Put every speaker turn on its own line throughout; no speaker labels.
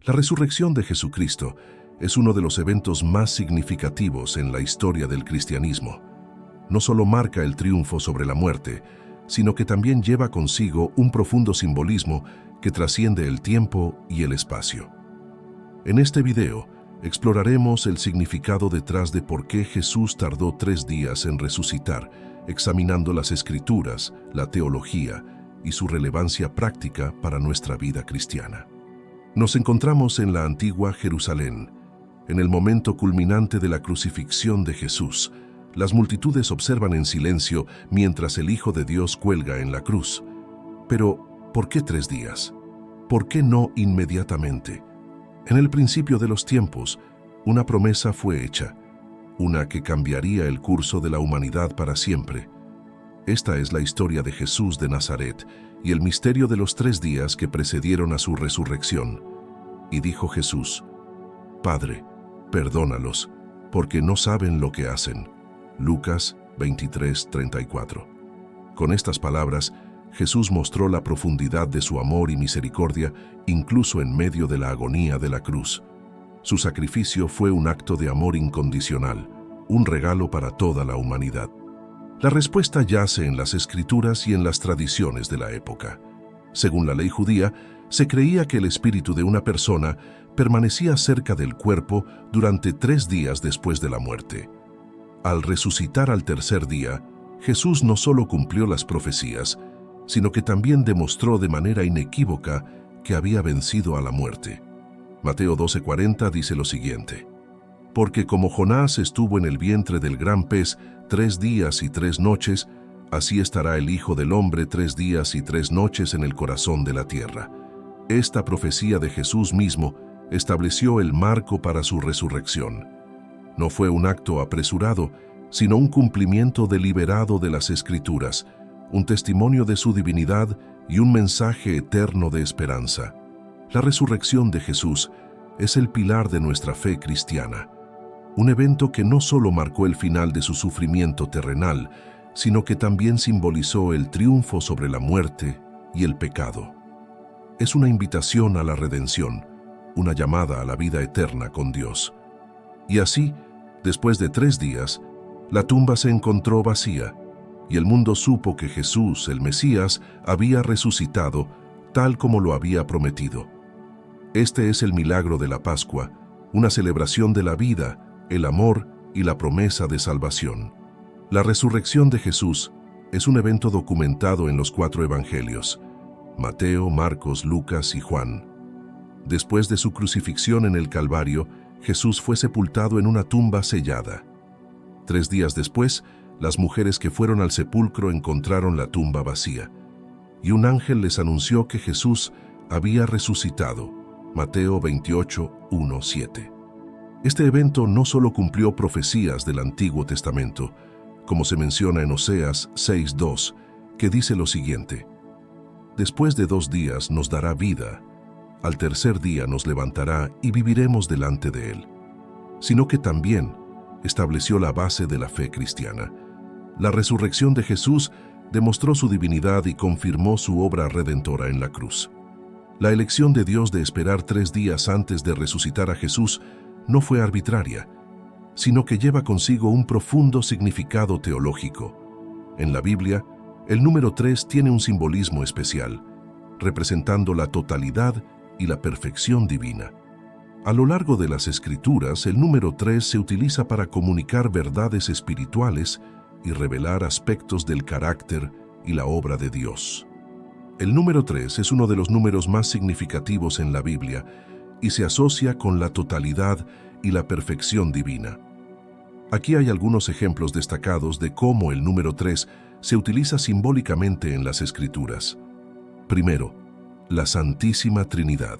La resurrección de Jesucristo es uno de los eventos más significativos en la historia del cristianismo. No solo marca el triunfo sobre la muerte, sino que también lleva consigo un profundo simbolismo que trasciende el tiempo y el espacio. En este video, exploraremos el significado detrás de por qué Jesús tardó 3 días en resucitar, examinando las Escrituras, la teología y su relevancia práctica para nuestra vida cristiana. Nos encontramos en la antigua Jerusalén. En el momento culminante de la crucifixión de Jesús, las multitudes observan en silencio mientras el Hijo de Dios cuelga en la cruz. Pero, ¿por qué 3 días? ¿Por qué no inmediatamente? En el principio de los tiempos, una promesa fue hecha, una que cambiaría el curso de la humanidad para siempre. Esta es la historia de Jesús de Nazaret y el misterio de los 3 días que precedieron a su resurrección. Y dijo Jesús: Padre, perdónalos, porque no saben lo que hacen. Lucas 23:34. Con estas palabras, Jesús mostró la profundidad de su amor y misericordia incluso en medio de la agonía de la cruz. Su sacrificio fue un acto de amor incondicional, un regalo para toda la humanidad. La respuesta yace en las Escrituras y en las tradiciones de la época. Según la ley judía, se creía que el espíritu de una persona permanecía cerca del cuerpo durante 3 días después de la muerte. Al resucitar al tercer día, Jesús no solo cumplió las profecías, sino que también demostró de manera inequívoca que había vencido a la muerte. Mateo 12:40 dice lo siguiente: Porque como Jonás estuvo en el vientre del gran pez 3 días y 3 noches, así estará el Hijo del Hombre 3 días y 3 noches en el corazón de la tierra. Esta profecía de Jesús mismo estableció el marco para su resurrección. No fue un acto apresurado, sino un cumplimiento deliberado de las Escrituras, un testimonio de su divinidad y un mensaje eterno de esperanza. La resurrección de Jesús es el pilar de nuestra fe cristiana, un evento que no solo marcó el final de su sufrimiento terrenal, sino que también simbolizó el triunfo sobre la muerte y el pecado. Es una invitación a la redención, una llamada a la vida eterna con Dios. Y así, después de 3 días, la tumba se encontró vacía, y el mundo supo que Jesús, el Mesías, había resucitado, tal como lo había prometido. Este es el milagro de la Pascua, una celebración de la vida, el amor y la promesa de salvación. La resurrección de Jesús es un evento documentado en los 4 evangelios: Mateo, Marcos, Lucas y Juan. Después de su crucifixión en el Calvario, Jesús fue sepultado en una tumba sellada. 3 días después, las mujeres que fueron al sepulcro encontraron la tumba vacía, y un ángel les anunció que Jesús había resucitado. Mateo 28:1-7. Este evento no solo cumplió profecías del Antiguo Testamento, como se menciona en Oseas 6:2, que dice lo siguiente: Después de 2 días nos dará vida, al tercer día nos levantará y viviremos delante de Él. Sino que también estableció la base de la fe cristiana. La resurrección de Jesús demostró su divinidad y confirmó su obra redentora en la cruz. La elección de Dios de esperar 3 días antes de resucitar a Jesús no fue arbitraria, sino que lleva consigo un profundo significado teológico. En la Biblia, el número 3 tiene un simbolismo especial, representando la totalidad y la perfección divina. A lo largo de las Escrituras, el número 3 se utiliza para comunicar verdades espirituales y revelar aspectos del carácter y la obra de Dios. El número 3 es uno de los números más significativos en la Biblia y se asocia con la totalidad y la perfección divina. Aquí hay algunos ejemplos destacados de cómo el número 3 se utiliza simbólicamente en las Escrituras. Primero, la Santísima Trinidad.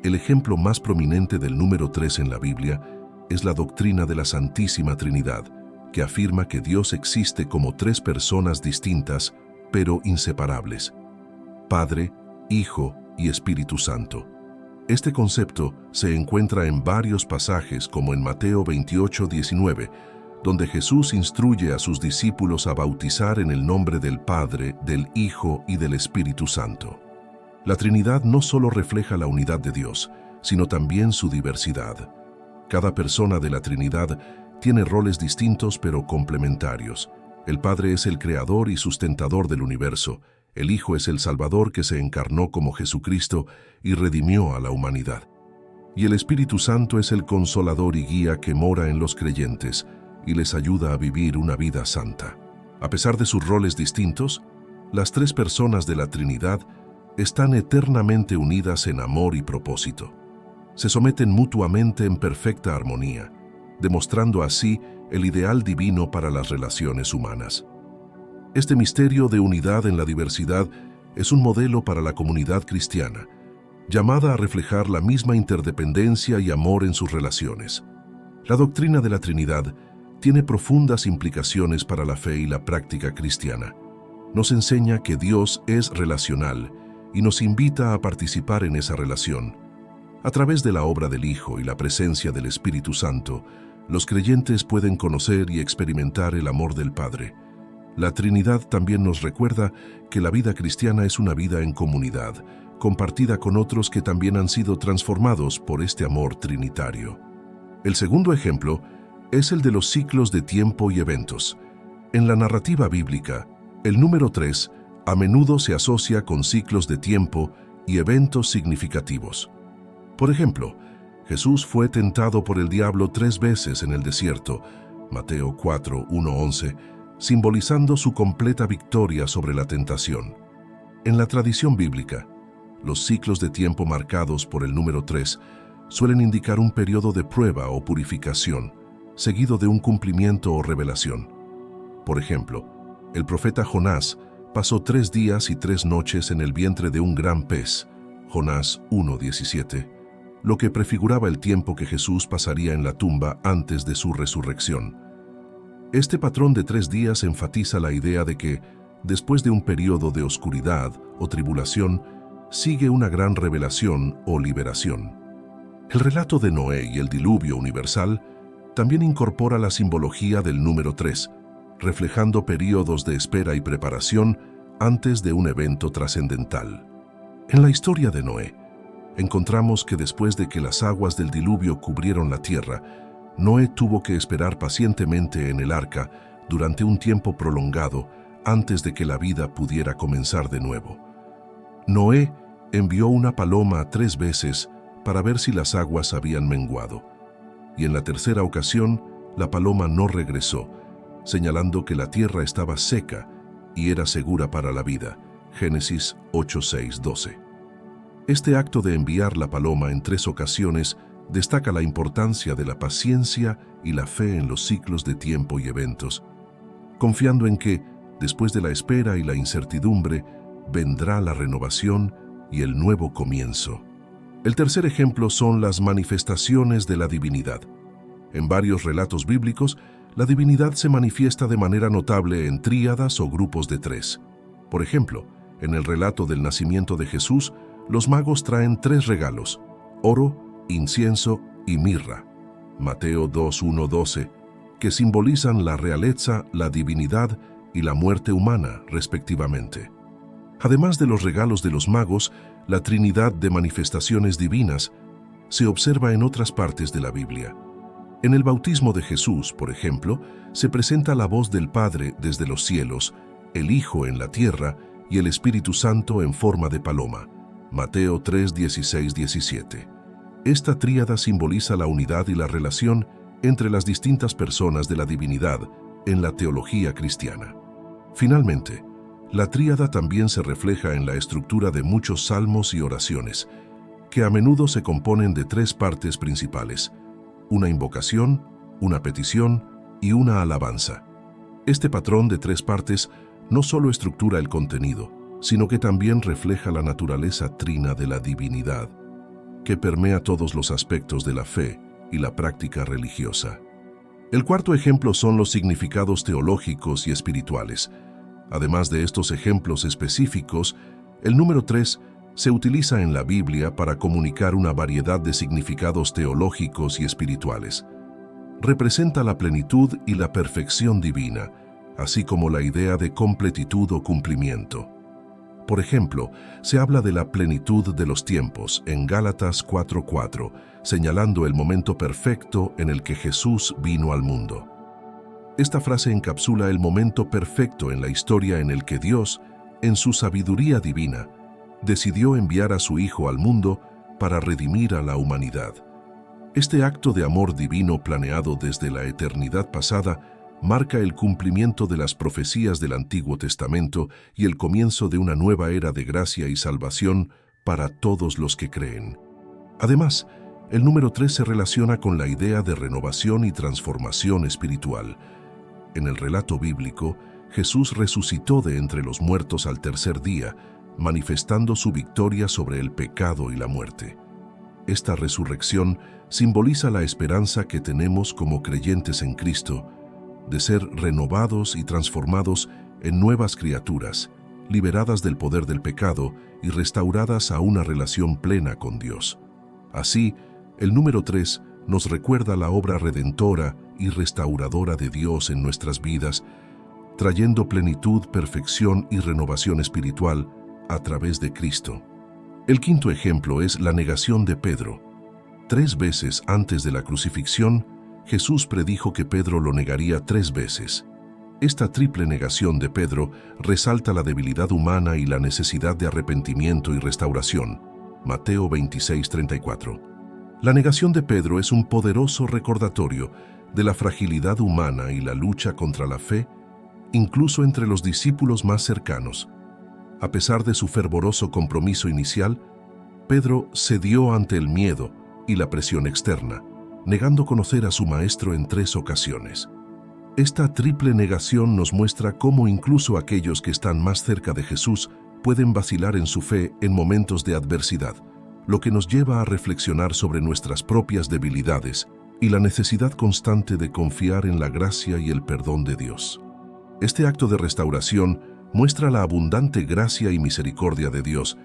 El ejemplo más prominente del número 3 en la Biblia es la doctrina de la Santísima Trinidad, que afirma que Dios existe como 3 personas distintas, pero inseparables: Padre, Hijo y Espíritu Santo. Este concepto se encuentra en varios pasajes, como en Mateo 28:19, donde Jesús instruye a sus discípulos a bautizar en el nombre del Padre, del Hijo y del Espíritu Santo. La Trinidad no solo refleja la unidad de Dios, sino también su diversidad. Cada persona de la Trinidad tiene roles distintos pero complementarios. El Padre es el creador y sustentador del universo. El Hijo es el Salvador que se encarnó como Jesucristo y redimió a la humanidad. Y el Espíritu Santo es el consolador y guía que mora en los creyentes y les ayuda a vivir una vida santa. A pesar de sus roles distintos, las tres personas de la Trinidad están eternamente unidas en amor y propósito. Se someten mutuamente en perfecta armonía, demostrando así el ideal divino para las relaciones humanas. Este misterio de unidad en la diversidad es un modelo para la comunidad cristiana, llamada a reflejar la misma interdependencia y amor en sus relaciones. La doctrina de la Trinidad tiene profundas implicaciones para la fe y la práctica cristiana. Nos enseña que Dios es relacional y nos invita a participar en esa relación. A través de la obra del Hijo y la presencia del Espíritu Santo, los creyentes pueden conocer y experimentar el amor del Padre. La Trinidad también nos recuerda que la vida cristiana es una vida en comunidad, compartida con otros que también han sido transformados por este amor trinitario. El segundo ejemplo es el de los ciclos de tiempo y eventos. En la narrativa bíblica, el número 3 a menudo se asocia con ciclos de tiempo y eventos significativos. Por ejemplo, Jesús fue tentado por el diablo 3 veces en el desierto, Mateo 4, 1-11, simbolizando su completa victoria sobre la tentación. En la tradición bíblica, los ciclos de tiempo marcados por el número 3 suelen indicar un periodo de prueba o purificación, seguido de un cumplimiento o revelación. Por ejemplo, el profeta Jonás pasó 3 días y 3 noches en el vientre de un gran pez, Jonás 1:17, lo que prefiguraba el tiempo que Jesús pasaría en la tumba antes de su resurrección. Este patrón de 3 días enfatiza la idea de que, después de un periodo de oscuridad o tribulación, sigue una gran revelación o liberación. El relato de Noé y el diluvio universal también incorpora la simbología del número 3, reflejando periodos de espera y preparación antes de un evento trascendental. En la historia de Noé, encontramos que después de que las aguas del diluvio cubrieron la tierra, Noé tuvo que esperar pacientemente en el arca durante un tiempo prolongado antes de que la vida pudiera comenzar de nuevo. Noé envió una paloma 3 veces para ver si las aguas habían menguado, y en la tercera ocasión la paloma no regresó, señalando que la tierra estaba seca y era segura para la vida. Génesis 8:6-12. Este acto de enviar la paloma en 3 ocasiones destaca la importancia de la paciencia y la fe en los ciclos de tiempo y eventos, confiando en que, después de la espera y la incertidumbre, vendrá la renovación y el nuevo comienzo. El tercer ejemplo son las manifestaciones de la divinidad. En varios relatos bíblicos, la divinidad se manifiesta de manera notable en tríadas o grupos de 3. Por ejemplo, en el relato del nacimiento de Jesús, los magos traen 3 regalos: oro, incienso y mirra, Mateo 2:1-12, que simbolizan la realeza, la divinidad y la muerte humana, respectivamente. Además de los regalos de los magos, la Trinidad de manifestaciones divinas se observa en otras partes de la Biblia. En el bautismo de Jesús, por ejemplo, se presenta la voz del Padre desde los cielos, el Hijo en la tierra y el Espíritu Santo en forma de paloma, Mateo 3:16-17. Esta tríada simboliza la unidad y la relación entre las distintas personas de la divinidad en la teología cristiana. Finalmente, la tríada también se refleja en la estructura de muchos salmos y oraciones, que a menudo se componen de 3 partes principales: una invocación, una petición y una alabanza. Este patrón de 3 partes no solo estructura el contenido, sino que también refleja la naturaleza trina de la divinidad, que permea todos los aspectos de la fe y la práctica religiosa. El cuarto ejemplo son los significados teológicos y espirituales. Además de estos ejemplos específicos, el número 3 se utiliza en la Biblia para comunicar una variedad de significados teológicos y espirituales. Representa la plenitud y la perfección divina, así como la idea de completitud o cumplimiento. Por ejemplo, se habla de la plenitud de los tiempos en Gálatas 4:4, señalando el momento perfecto en el que Jesús vino al mundo. Esta frase encapsula el momento perfecto en la historia en el que Dios, en su sabiduría divina, decidió enviar a su Hijo al mundo para redimir a la humanidad. Este acto de amor divino planeado desde la eternidad pasada marca el cumplimiento de las profecías del Antiguo Testamento y el comienzo de una nueva era de gracia y salvación para todos los que creen. Además, el número 3 se relaciona con la idea de renovación y transformación espiritual. En el relato bíblico, Jesús resucitó de entre los muertos al tercer día, manifestando su victoria sobre el pecado y la muerte. Esta resurrección simboliza la esperanza que tenemos como creyentes en Cristo, de ser renovados y transformados en nuevas criaturas, liberadas del poder del pecado y restauradas a una relación plena con Dios. Así, el número 3 nos recuerda la obra redentora y restauradora de Dios en nuestras vidas, trayendo plenitud, perfección y renovación espiritual a través de Cristo. El quinto ejemplo es la negación de Pedro. 3 veces antes de la crucifixión, Jesús predijo que Pedro lo negaría 3 veces. Esta triple negación de Pedro resalta la debilidad humana y la necesidad de arrepentimiento y restauración. Mateo 26:34. La negación de Pedro es un poderoso recordatorio de la fragilidad humana y la lucha contra la fe, incluso entre los discípulos más cercanos. A pesar de su fervoroso compromiso inicial, Pedro cedió ante el miedo y la presión externa, negando conocer a su maestro en 3 ocasiones. Esta triple negación nos muestra cómo incluso aquellos que están más cerca de Jesús pueden vacilar en su fe en momentos de adversidad, lo que nos lleva a reflexionar sobre nuestras propias debilidades y la necesidad constante de confiar en la gracia y el perdón de Dios. Este acto de restauración muestra la abundante gracia y misericordia de Dios,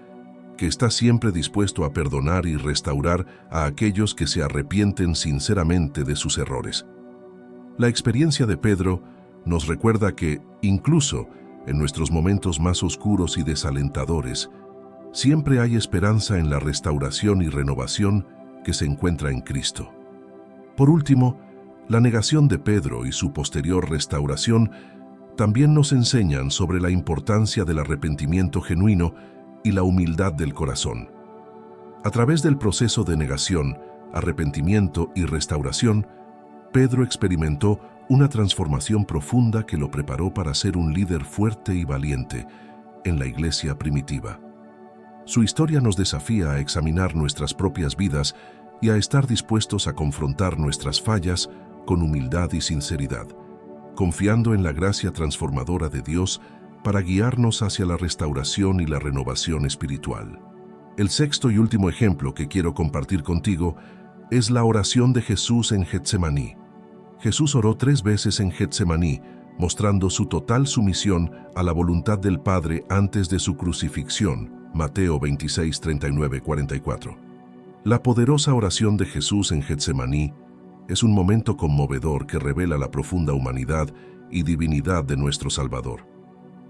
que está siempre dispuesto a perdonar y restaurar a aquellos que se arrepienten sinceramente de sus errores. La experiencia de Pedro nos recuerda que, incluso en nuestros momentos más oscuros y desalentadores, siempre hay esperanza en la restauración y renovación que se encuentra en Cristo. Por último, la negación de Pedro y su posterior restauración también nos enseñan sobre la importancia del arrepentimiento genuino y la humildad del corazón. A través del proceso de negación, arrepentimiento y restauración, Pedro experimentó una transformación profunda que lo preparó para ser un líder fuerte y valiente en la iglesia primitiva. Su historia nos desafía a examinar nuestras propias vidas y a estar dispuestos a confrontar nuestras fallas con humildad y sinceridad, confiando en la gracia transformadora de Dios para guiarnos hacia la restauración y la renovación espiritual. El sexto y último ejemplo que quiero compartir contigo es la oración de Jesús en Getsemaní. Jesús oró 3 veces en Getsemaní, mostrando su total sumisión a la voluntad del Padre antes de su crucifixión. Mateo 26:39-44. La poderosa oración de Jesús en Getsemaní es un momento conmovedor que revela la profunda humanidad y divinidad de nuestro Salvador.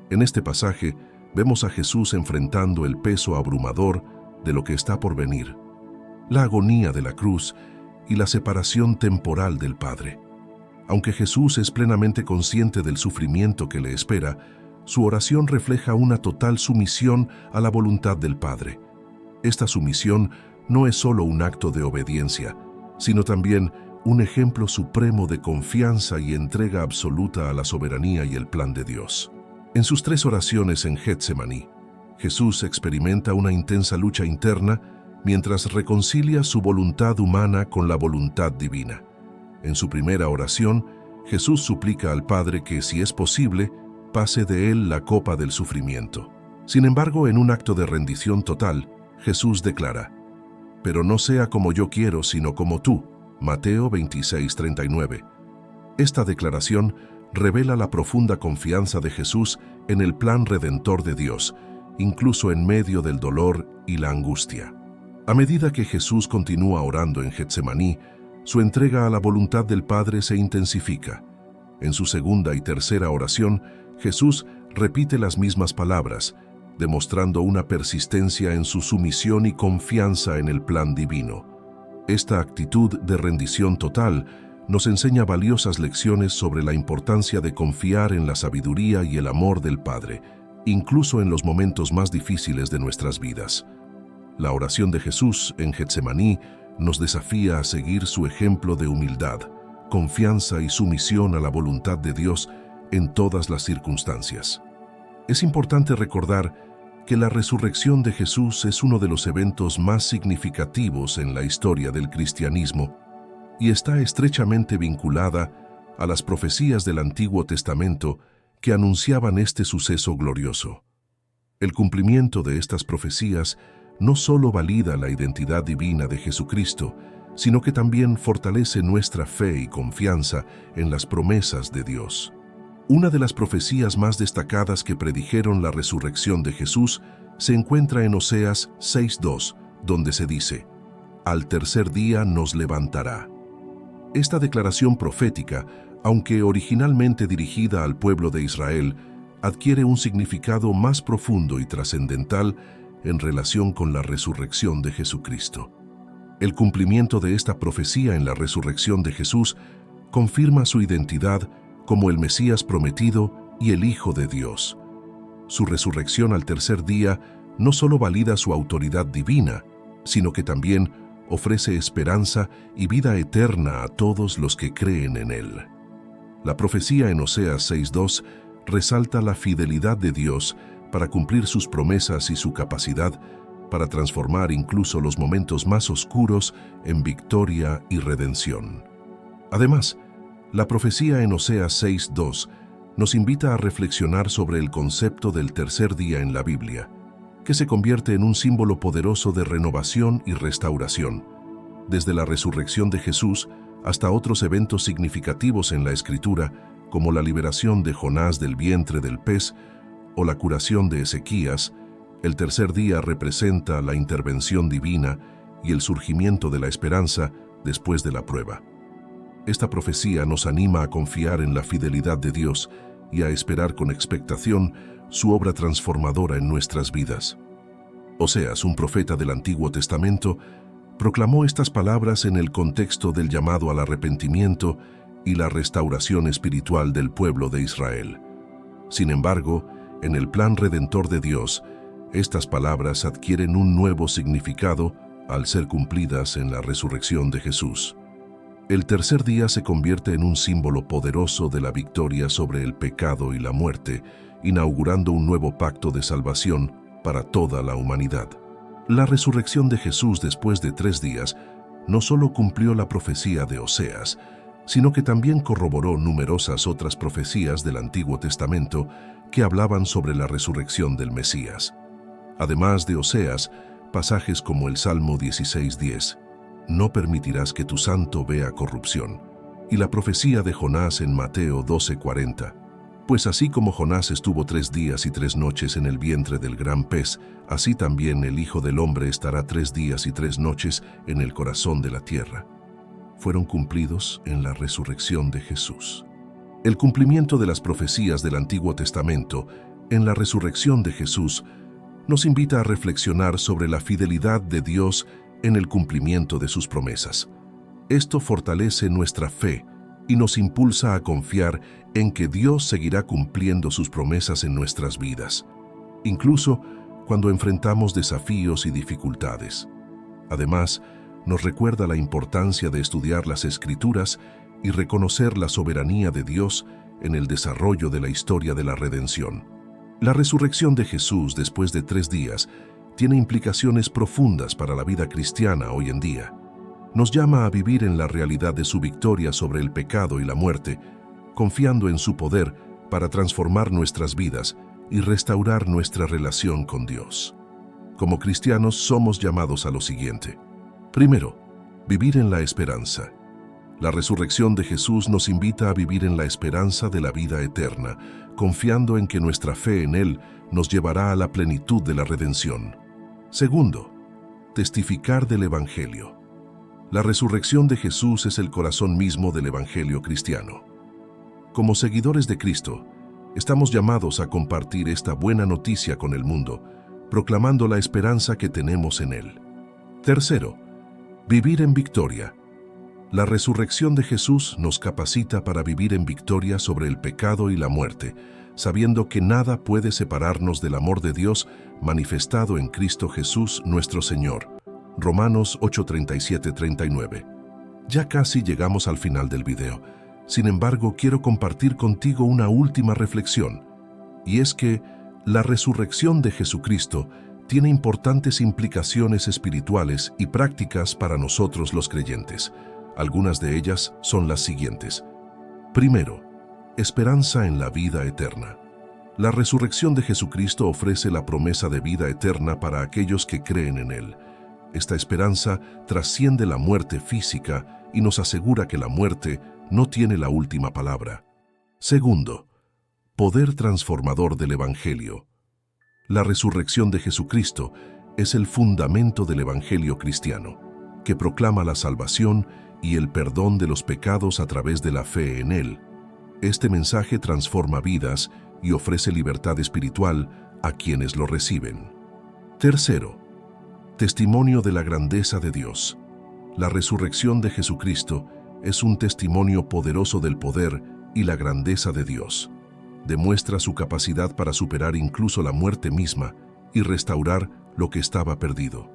En este pasaje vemos a Jesús enfrentando el peso abrumador de lo que está por venir, la agonía de la cruz y la separación temporal del Padre. Aunque Jesús es plenamente consciente del sufrimiento que le espera, su oración refleja una total sumisión a la voluntad del Padre. Esta sumisión no es solo un acto de obediencia, sino también un ejemplo supremo de confianza y entrega absoluta a la soberanía y el plan de Dios. En sus 3 oraciones en Getsemaní, Jesús experimenta una intensa lucha interna mientras reconcilia su voluntad humana con la voluntad divina. En su primera oración, Jesús suplica al Padre que, si es posible, pase de él la copa del sufrimiento. Sin embargo, en un acto de rendición total, Jesús declara: «Pero no sea como yo quiero, sino como tú». Mateo 26:39. Esta declaración revela la profunda confianza de Jesús en el plan redentor de Dios, incluso en medio del dolor y la angustia. A medida que Jesús continúa orando en Getsemaní, su entrega a la voluntad del Padre se intensifica. En su segunda y tercera oración, Jesús repite las mismas palabras, demostrando una persistencia en su sumisión y confianza en el plan divino. Esta actitud de rendición total nos enseña valiosas lecciones sobre la importancia de confiar en la sabiduría y el amor del Padre, incluso en los momentos más difíciles de nuestras vidas. La oración de Jesús en Getsemaní nos desafía a seguir su ejemplo de humildad, confianza y sumisión a la voluntad de Dios en todas las circunstancias. Es importante recordar que la resurrección de Jesús es uno de los eventos más significativos en la historia del cristianismo y está estrechamente vinculada a las profecías del Antiguo Testamento que anunciaban este suceso glorioso. El cumplimiento de estas profecías no solo valida la identidad divina de Jesucristo, sino que también fortalece nuestra fe y confianza en las promesas de Dios. Una de las profecías más destacadas que predijeron la resurrección de Jesús se encuentra en Oseas 6:2, donde se dice: «Al tercer día nos levantará». Esta declaración profética, aunque originalmente dirigida al pueblo de Israel, adquiere un significado más profundo y trascendental en relación con la resurrección de Jesucristo. El cumplimiento de esta profecía en la resurrección de Jesús confirma su identidad como el Mesías prometido y el Hijo de Dios. Su resurrección al tercer día no solo valida su autoridad divina, sino que también ofrece esperanza y vida eterna a todos los que creen en Él. La profecía en Oseas 6:2 resalta la fidelidad de Dios para cumplir sus promesas y su capacidad para transformar incluso los momentos más oscuros en victoria y redención. Además, la profecía en Oseas 6:2 nos invita a reflexionar sobre el concepto del tercer día en la Biblia, que se convierte en un símbolo poderoso de renovación y restauración. Desde la resurrección de Jesús hasta otros eventos significativos en la Escritura, como la liberación de Jonás del vientre del pez o la curación de Ezequías, el tercer día representa la intervención divina y el surgimiento de la esperanza después de la prueba. Esta profecía nos anima a confiar en la fidelidad de Dios y a esperar con expectación su obra transformadora en nuestras vidas. Oseas, un profeta del Antiguo Testamento, proclamó estas palabras en el contexto del llamado al arrepentimiento y la restauración espiritual del pueblo de Israel. Sin embargo, en el plan redentor de Dios, estas palabras adquieren un nuevo significado al ser cumplidas en la resurrección de Jesús. El tercer día se convierte en un símbolo poderoso de la victoria sobre el pecado y la muerte, inaugurando un nuevo pacto de salvación para toda la humanidad. La resurrección de Jesús después de 3 días no solo cumplió la profecía de Oseas, sino que también corroboró numerosas otras profecías del Antiguo Testamento que hablaban sobre la resurrección del Mesías. Además de Oseas, pasajes como el Salmo 16:10, «No permitirás que tu santo vea corrupción», y la profecía de Jonás en Mateo 12:40, «Pues así como Jonás estuvo 3 días y 3 noches en el vientre del gran pez, así también el Hijo del Hombre estará 3 días y 3 noches en el corazón de la tierra», fueron cumplidos en la resurrección de Jesús. El cumplimiento de las profecías del Antiguo Testamento en la resurrección de Jesús nos invita a reflexionar sobre la fidelidad de Dios en el cumplimiento de sus promesas. Esto fortalece nuestra fe y nos impulsa a confiar en que Dios seguirá cumpliendo sus promesas en nuestras vidas, incluso cuando enfrentamos desafíos y dificultades. Además, nos recuerda la importancia de estudiar las Escrituras y reconocer la soberanía de Dios en el desarrollo de la historia de la redención. La resurrección de Jesús después de 3 días tiene implicaciones profundas para la vida cristiana hoy en día. Nos llama a vivir en la realidad de su victoria sobre el pecado y la muerte, confiando en su poder para transformar nuestras vidas y restaurar nuestra relación con Dios. Como cristianos somos llamados a lo siguiente. Primero, vivir en la esperanza. La resurrección de Jesús nos invita a vivir en la esperanza de la vida eterna, confiando en que nuestra fe en Él nos llevará a la plenitud de la redención. Segundo, testificar del Evangelio. La resurrección de Jesús es el corazón mismo del Evangelio cristiano. Como seguidores de Cristo, Estamos llamados a compartir esta buena noticia con el mundo, proclamando la esperanza que tenemos en Él. Tercero, vivir en victoria. La resurrección de Jesús nos capacita para vivir en victoria sobre el pecado y la muerte, sabiendo que nada puede separarnos del amor de Dios manifestado en Cristo Jesús nuestro Señor. Romanos 8:37-39. Ya casi llegamos al final del video. Sin embargo, quiero compartir contigo una última reflexión, y es que la resurrección de Jesucristo tiene importantes implicaciones espirituales y prácticas para nosotros los creyentes. Algunas de ellas son las siguientes. Primero, esperanza en la vida eterna. La resurrección de Jesucristo ofrece la promesa de vida eterna para aquellos que creen en Él. Esta esperanza trasciende la muerte física y nos asegura que la muerte no tiene la última palabra. Segundo, poder transformador del Evangelio. La resurrección de Jesucristo es el fundamento del Evangelio cristiano, que proclama la salvación y el perdón de los pecados a través de la fe en Él. Este mensaje transforma vidas y ofrece libertad espiritual a quienes lo reciben. Tercero, testimonio de la grandeza de Dios. La resurrección de Jesucristo es un testimonio poderoso del poder y la grandeza de Dios. Demuestra su capacidad para superar incluso la muerte misma y restaurar lo que estaba perdido.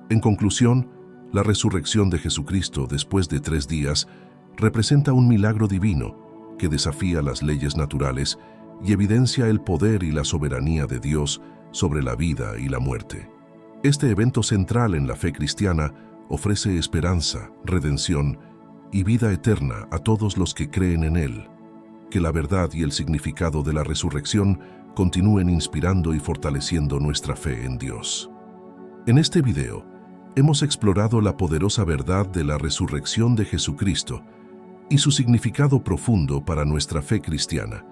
En conclusión, la resurrección de Jesucristo después de 3 días representa un milagro divino que desafía las leyes naturales y evidencia el poder y la soberanía de Dios sobre la vida y la muerte. Este evento central en la fe cristiana ofrece esperanza, redención y vida eterna a todos los que creen en Él. Que la verdad y el significado de la resurrección continúen inspirando y fortaleciendo nuestra fe en Dios. En este video, hemos explorado la poderosa verdad de la resurrección de Jesucristo y su significado profundo para nuestra fe cristiana.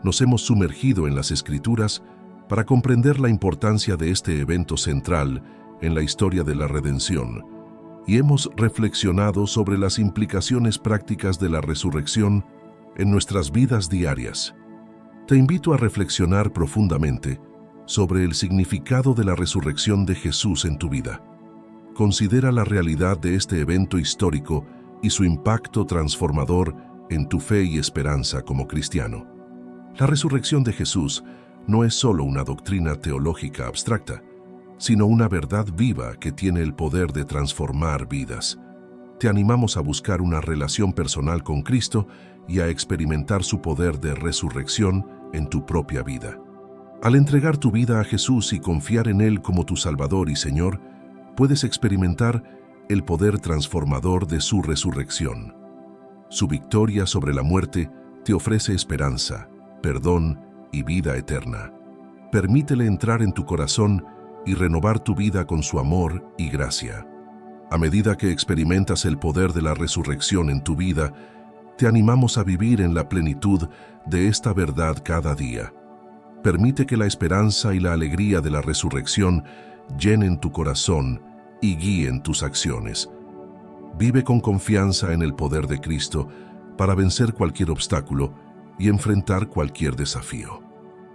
Nos hemos sumergido en las Escrituras para comprender la importancia de este evento central en la historia de la redención, y hemos reflexionado sobre las implicaciones prácticas de la resurrección en nuestras vidas diarias. Te invito a reflexionar profundamente sobre el significado de la resurrección de Jesús en tu vida. Considera la realidad de este evento histórico y su impacto transformador en tu fe y esperanza como cristiano. La resurrección de Jesús no es solo una doctrina teológica abstracta, sino una verdad viva que tiene el poder de transformar vidas. Te animamos a buscar una relación personal con Cristo y a experimentar su poder de resurrección en tu propia vida. Al entregar tu vida a Jesús y confiar en Él como tu Salvador y Señor, puedes experimentar el poder transformador de su resurrección. Su victoria sobre la muerte te ofrece esperanza, perdón y vida eterna. Permítele entrar en tu corazón y renovar tu vida con su amor y gracia. A medida que experimentas el poder de la resurrección en tu vida, te animamos a vivir en la plenitud de esta verdad cada día. Permite que la esperanza y la alegría de la resurrección llenen tu corazón y guíen tus acciones. Vive con confianza en el poder de Cristo para vencer cualquier obstáculo y enfrentar cualquier desafío.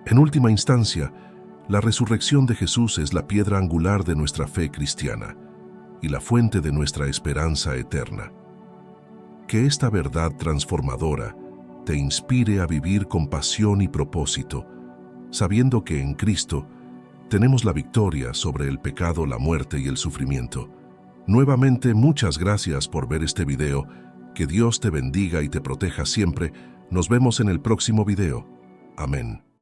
En última instancia, la resurrección de Jesús es la piedra angular de nuestra fe cristiana y la fuente de nuestra esperanza eterna. Que esta verdad transformadora te inspire a vivir con pasión y propósito, sabiendo que en Cristo tenemos la victoria sobre el pecado, la muerte y el sufrimiento. Nuevamente, muchas gracias por ver este video. Que Dios te bendiga y te proteja siempre. Nos vemos en el próximo video. Amén.